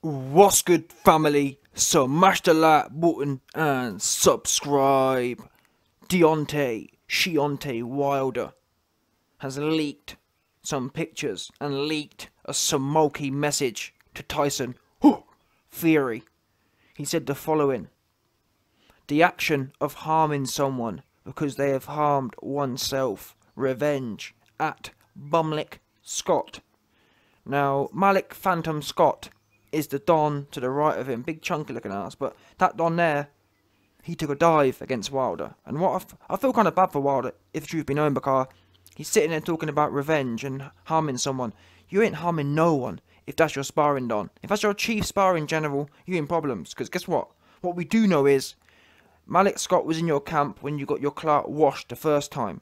What's good, family? Smash the like button and subscribe. Deontay Wilder has leaked some pictures and leaked a smoky message to Tyson Fury. He said the following: the action of harming someone because they have harmed oneself. Revenge at Bumlick Scott. Now, Malik Phantom Scott is the Don to the right of him, big chunky looking ass, but that Don there, he took a dive against Wilder. And I feel kind of bad for Wilder, if the truth be known, because he's sitting there talking about revenge and harming someone. You ain't harming no one if that's your sparring Don. If that's your chief sparring general, you in problems. Because guess what? What we do know is Malik Scott was in your camp when you got your clout washed the first time.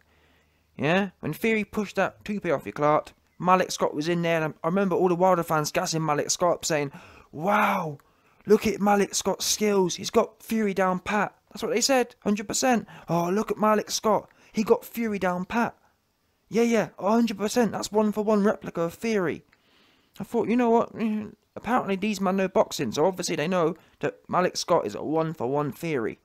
Yeah? When Fury pushed that toupee off your clout, Malik Scott was in there, and I remember all the Wilder fans gassing Malik Scott, saying, "Wow, look at Malik Scott's skills. He's got Fury down pat." That's what they said, 100%. Oh, look at Malik Scott. He got Fury down pat. Yeah, 100%. That's one-for-one replica of Fury. I thought, you know what? Apparently these men know boxing, so obviously they know that Malik Scott is a one-for-one Fury.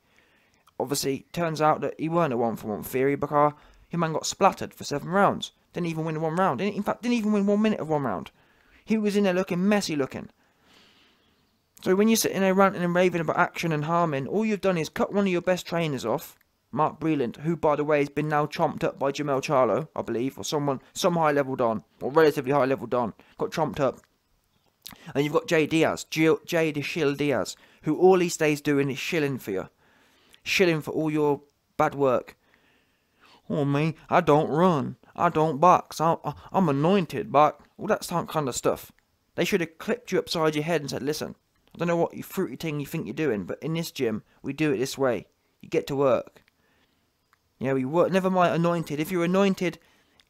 Obviously, turns out that he weren't a one-for-one Fury because his man got splattered for 7 rounds. Didn't even win 1 round. In fact, didn't even win 1 minute of 1 round. He was in there looking messy looking. So when you're sitting there ranting and raving about action and harming, all you've done is cut one of your best trainers off, Mark Breland, who, by the way, has been now chomped up by Jamel Charlo, I believe, or some high-level Don, or relatively high-level Don, got chomped up. And you've got Jay Diaz, Jay the Shill Diaz, who all he stays doing is shilling for you. Shilling for all your bad work. Oh, me, I don't run. I don't box. I'm anointed, but all that kind of stuff. They should have clipped you upside your head and said, listen, I don't know what you fruity thing you think you're doing, but in this gym, we do it this way. You get to work. You know, you work. Never mind anointed. If you're anointed,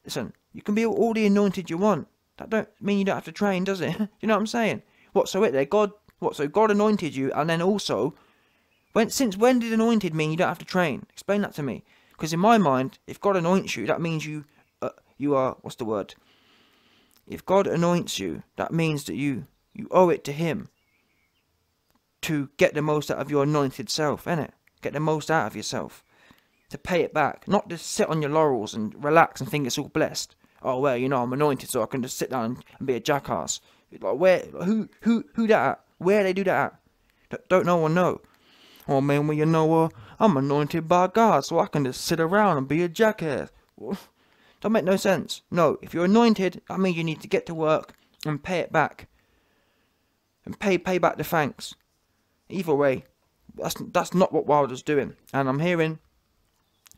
listen, you can be all the anointed you want. That don't mean you don't have to train, does it? You know what I'm saying? What, so God anointed you, and then also, since when did anointed mean you don't have to train? Explain that to me. Because in my mind, if God anoints you, that means you are, what's the word? If God anoints you, that means that you owe it to Him to get the most out of your anointed self, innit? Get the most out of yourself. To pay it back. Not just sit on your laurels and relax and think it's all blessed. Oh, well, you know, I'm anointed, so I can just sit down and be a jackass. Like, who that at? Where they do that at? Don't no one know. Oh, man, well, you know, I'm anointed by God, so I can just sit around and be a jackass. Don't make no sense. No, if you're anointed, that means you need to get to work and pay it back. And pay back the thanks. Either way, that's not what Wilder's doing. And I'm hearing,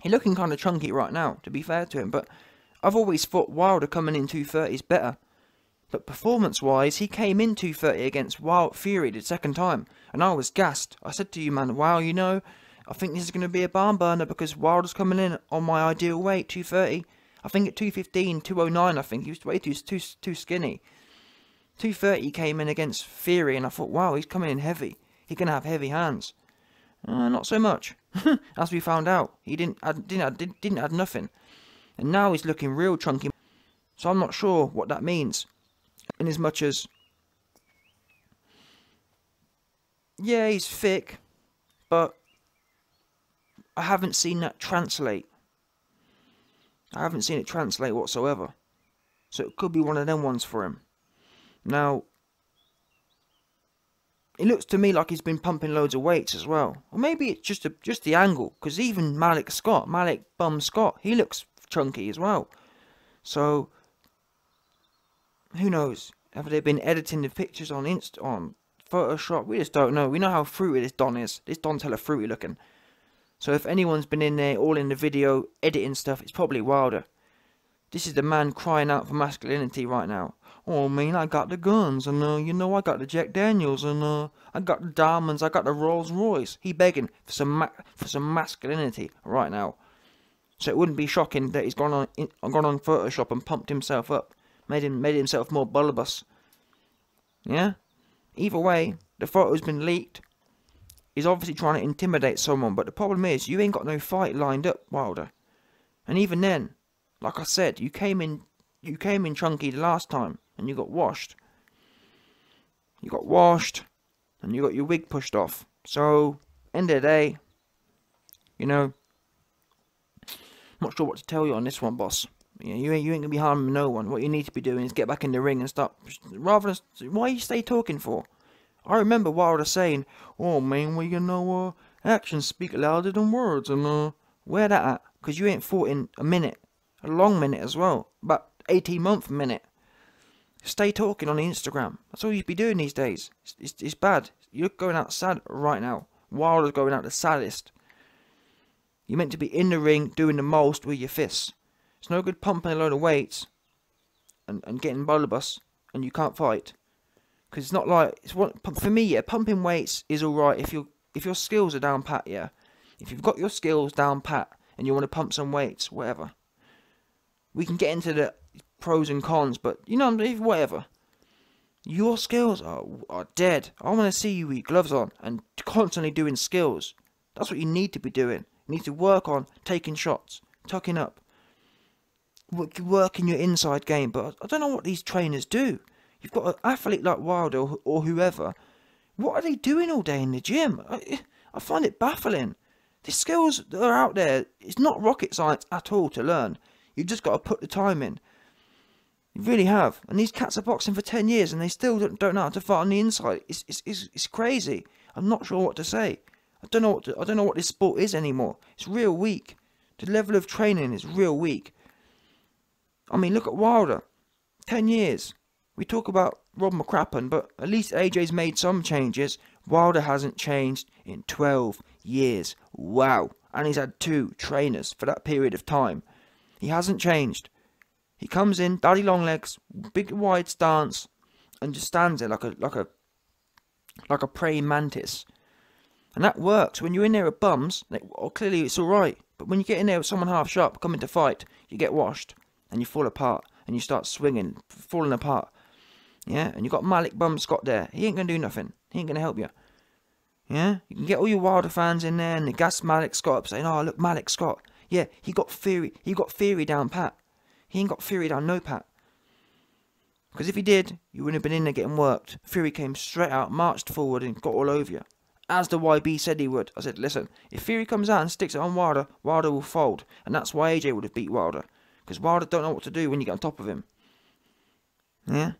he's looking kind of chunky right now, to be fair to him. But I've always thought Wilder coming in 230 is better. But performance-wise, he came in 230 against Fury the second time. And I was gassed. I said to you, man, wow, you know, I think this is going to be a barn burner because Wilder's coming in on my ideal weight, 230. I think at 215, 209, I think he was way too skinny. 230 he came in against Fury, and I thought, wow, he's coming in heavy. He's going to have heavy hands. Not so much. As we found out, he didn't add nothing. And now he's looking real chunky. So I'm not sure what that means. In as much as, yeah, he's thick, but I haven't seen that translate. I haven't seen it translate whatsoever. So it could be one of them ones for him. Now, it looks to me like he's been pumping loads of weights as well. Or maybe it's just the angle. Because even Malik Bum Scott, he looks chunky as well. So, who knows? Have they been editing the pictures on Photoshop? We just don't know. We know how fruity this Don is. This Don's hella fruity looking. So if anyone's been in there all in the video editing stuff, it's probably Wilder. This is the man crying out for masculinity right now. Oh, man, I got the guns, and, you know, I got the Jack Daniels, and, I got the diamonds, I got the Rolls Royce. He begging for some masculinity right now. So it wouldn't be shocking that he's gone on Photoshop and pumped himself up. Made himself more bulbous. Yeah? Either way, the photo's been leaked. He's obviously trying to intimidate someone, but the problem is, you ain't got no fight lined up, Wilder. And even then, like I said, you came in chunky the last time, and you got washed. You got washed, and you got your wig pushed off. So, end of the day, you know, not sure what to tell you on this one, boss. You ain't gonna be harming no one. What you need to be doing is get back in the ring and start. Rather than why you stay talking for? I remember Wilder saying, "Oh man, well you know, actions speak louder than words," and where that at? Because you ain't fought in a minute, a long minute as well, about 18-month minute. Stay talking on the Instagram. That's all you'd be doing these days. It's bad. You're going out sad right now. Wilder's going out the saddest. You're meant to be in the ring doing the most with your fists. It's no good pumping a load of weights and getting bolibus and you can't fight. Because it's not like for me. Yeah, pumping weights is all right if your skills are down pat. Yeah, if you've got your skills down pat and you want to pump some weights, whatever. We can get into the pros and cons, but you know, whatever. Your skills are dead. I want to see you with gloves on and constantly doing skills. That's what you need to be doing. You need to work on taking shots, tucking up, working your inside game. But I don't know what these trainers do. You've got an athlete like Wilder or whoever. What are they doing all day in the gym? I find it baffling. The skills that are out there, it's not rocket science at all to learn. You've just got to put the time in. You really have. And these cats are boxing for 10 years and they still don't know how to fight on the inside. It's crazy. I'm not sure what to say. I don't know what this sport is anymore. It's real weak. The level of training is real weak. I mean, look at Wilder. 10 years. We talk about Rob McCracken, but at least AJ's made some changes. Wilder hasn't changed in 12 years. Wow. And he's had 2 trainers for that period of time. He hasn't changed. He comes in, daddy long legs, big wide stance, and just stands there like a praying mantis. And that works. When you're in there with bums, clearly it's alright. But when you get in there with someone half sharp coming to fight, you get washed. And you fall apart. And you start swinging, falling apart. Yeah? And you got Malik Bum Scott there. He ain't going to do nothing. He ain't going to help you. Yeah? You can get all your Wilder fans in there and they gas Malik Scott up saying, "Oh, look, Malik Scott. Yeah, he got Fury. He got Fury down pat. He ain't got Fury down no pat. Because if he did, you wouldn't have been in there getting worked. Fury came straight out, marched forward and got all over you. As the YB said he would. I said, listen, if Fury comes out and sticks it on Wilder, Wilder will fold. And that's why AJ would have beat Wilder. Because Wilder don't know what to do when you get on top of him. Yeah?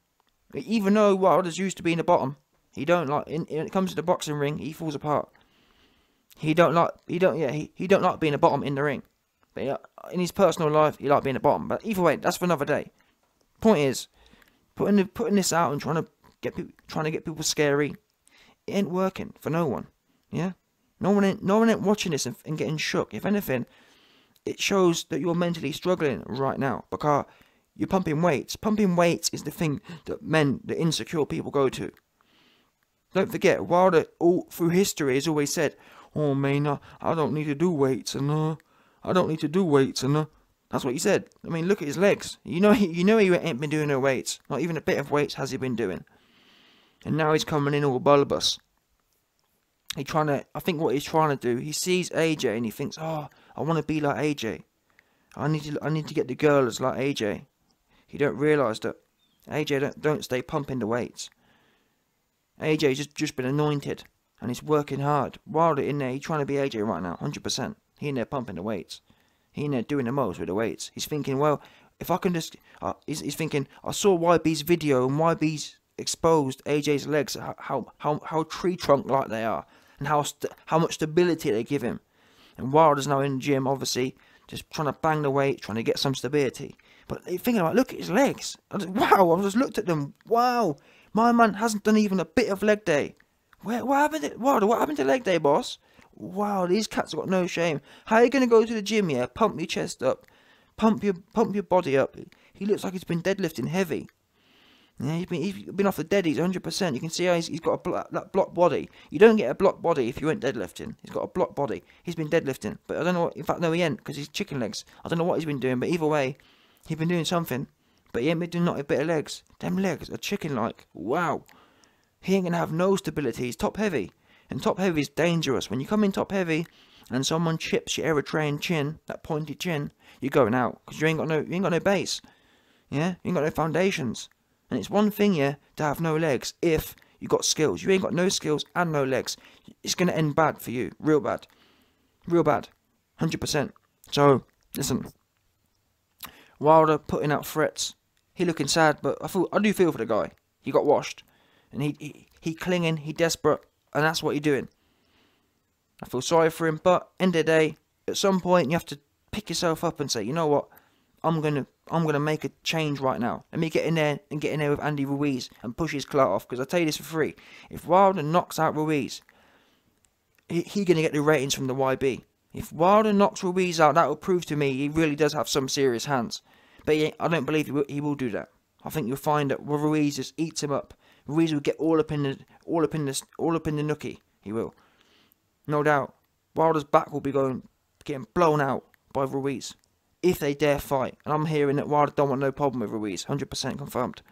Even though Wilder's used to being the bottom, he don't like, when it comes to the boxing ring, he falls apart. He don't like being a bottom in the ring. But in his personal life, he like being a bottom. But either way, that's for another day. Point is, putting this out and trying to get people scary, it ain't working for no one. Yeah, no one ain't watching this and getting shook. If anything, it shows that you're mentally struggling right now because you're pumping weights. Pumping weights is the thing that the insecure people go to. Don't forget, Wilder all through history has always said, "Oh man, I don't need to do weights and I don't need to do weights and that's what he said. I mean, look at his legs. You know he ain't been doing no weights. Not even a bit of weights has he been doing. And now he's coming in all bulbous. I think what he's trying to do, he sees AJ and he thinks, "Oh, I want to be like AJ. I need to get the girls like AJ." He don't realise that AJ don't stay pumping the weights. AJ's just been anointed and he's working hard. Wilder in there, he's trying to be AJ right now, 100%. He in there pumping the weights. He in there doing the most with the weights. He's thinking, well, if I can just... he's thinking, I saw YB's video and YB's exposed AJ's legs, how tree trunk-like they are, and how much stability they give him. And Wilder's now in the gym, obviously, just trying to bang the weight, trying to get some stability. But thinking about, look at his legs. I just looked at them. Wow, my man hasn't done even a bit of leg day. What happened to Wilder? What happened to leg day, boss? Wow, these cats have got no shame. How are you going to go to the gym, yeah? Pump your chest up. Pump your body up. He looks like he's been deadlifting heavy. Yeah, he's been off the deadies 100%. You can see how he's got that block body. You don't get a block body if you ain't deadlifting. He's got a block body. He's been deadlifting. But I don't know what... In fact, no, he ain't, because he's chicken legs. I don't know what he's been doing, but either way, he's been doing something. But he ain't been doing not a bit of legs. Them legs are chicken-like. Wow. He ain't going to have no stability. He's top-heavy. And top-heavy is dangerous. When you come in top-heavy and someone chips your Eritrean chin, that pointy chin, you're going out. Because you ain't got no base. Yeah? You ain't got no foundations. And it's one thing, yeah, to have no legs if You got skills. You ain't got no skills and no legs. It's going to end bad for you. Real bad. Real bad. 100%. So, listen. Wilder putting out threats. He looking sad, but I do feel for the guy. He got washed. And he clinging, he desperate, and that's what he's doing. I feel sorry for him, but end of the day, at some point you have to pick yourself up and say, you know what, I'm gonna make a change right now. Let me get in there with Andy Ruiz and push his clout off. Because I tell you this for free, if Wilder knocks out Ruiz, he gonna get the ratings from the YB. If Wilder knocks Ruiz out, that will prove to me he really does have some serious hands. But I don't believe he will do that. I think you'll find that Ruiz just eats him up. Ruiz will get all up in the nookie. He will, no doubt. Wilder's back will be getting blown out by Ruiz if they dare fight. And I'm hearing that Wilder don't want no problem with Ruiz. 100% confirmed.